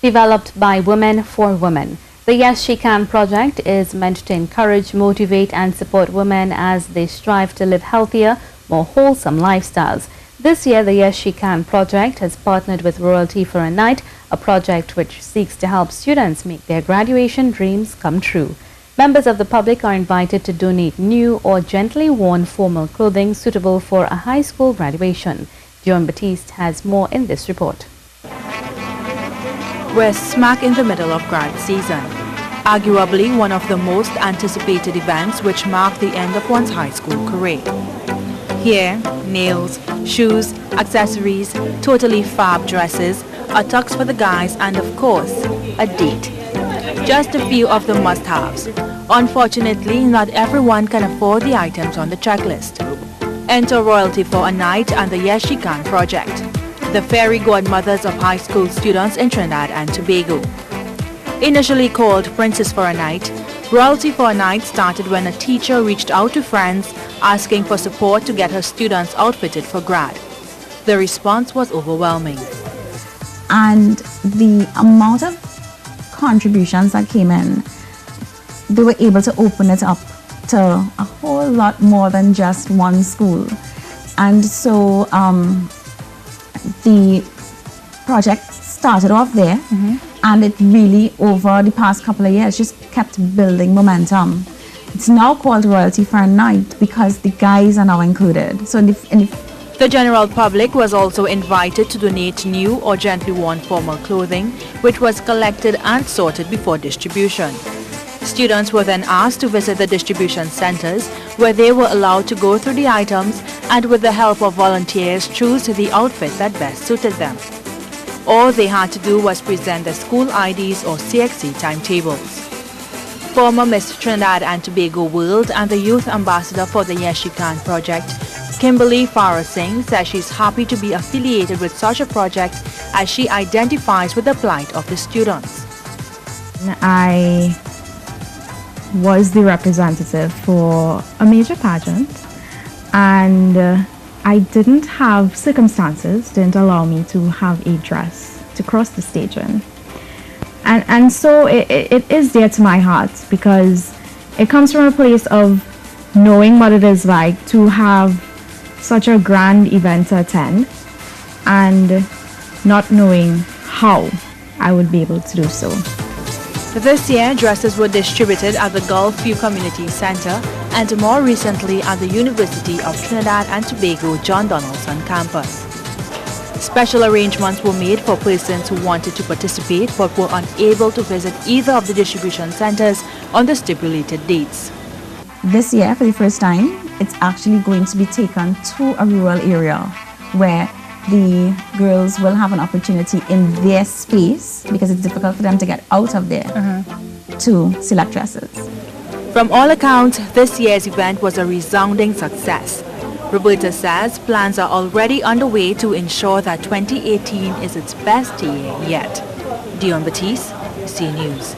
developed by women for women. The Yes She Can project is meant to encourage, motivate and support women as they strive to live healthier, more wholesome lifestyles. This year, the Yes She Can project has partnered with Royalty for a Night, a project which seeks to help students make their graduation dreams come true. Members of the public are invited to donate new or gently worn formal clothing suitable for a high school graduation. Dionne Baptiste has more in this report. We're smack in the middle of grad season, arguably one of the most anticipated events which mark the end of one's high school career. Hair, nails, shoes, accessories, totally fab dresses, a tux for the guys and of course, a date. Just a few of the must-haves. Unfortunately, not everyone can afford the items on the checklist. Enter Royalty for a Night and the Yes She Can project, the fairy godmothers of high school students in Trinidad and Tobago. Initially called Princess for a Night, Royalty for a Night started when a teacher reached out to friends asking for support to get her students outfitted for grad. The response was overwhelming. And the amount of contributions that came in, they were able to open it up to a whole lot more than just one school. And so the project started off there, and it really, over the past couple of years, just kept building momentum. It's now called Royalty for a Night because the guys are now included. So the general public was also invited to donate new or gently worn formal clothing, which was collected and sorted before distribution. Students were then asked to visit the distribution centers, where they were allowed to go through the items and with the help of volunteers choose the outfit that best suited them. All they had to do was present their school IDs or CXC timetables. Former Miss Trinidad and Tobago World and the Youth Ambassador for the Yes She Can project, Kimberly Farah Singh, says she's happy to be affiliated with such a project as she identifies with the plight of the students. I was the representative for a major pageant, and I didn't have circumstances didn't allow me to have a dress to cross the stage in. And so it is dear to my heart because it comes from a place of knowing what it is like to have such a grand event to attend and not knowing how I would be able to do so. This year, dresses were distributed at the Gulf View Community Center and more recently at the University of Trinidad and Tobago John Donaldson campus. Special arrangements were made for persons who wanted to participate but were unable to visit either of the distribution centers on the stipulated dates. This year, for the first time, it's actually going to be taken to a rural area where the girls will have an opportunity in their space, because it's difficult for them to get out of there, to select dresses. From all accounts, this year's event was a resounding success. Roberta says plans are already underway to ensure that 2018 is its best year yet. Dionne Baptiste, C News.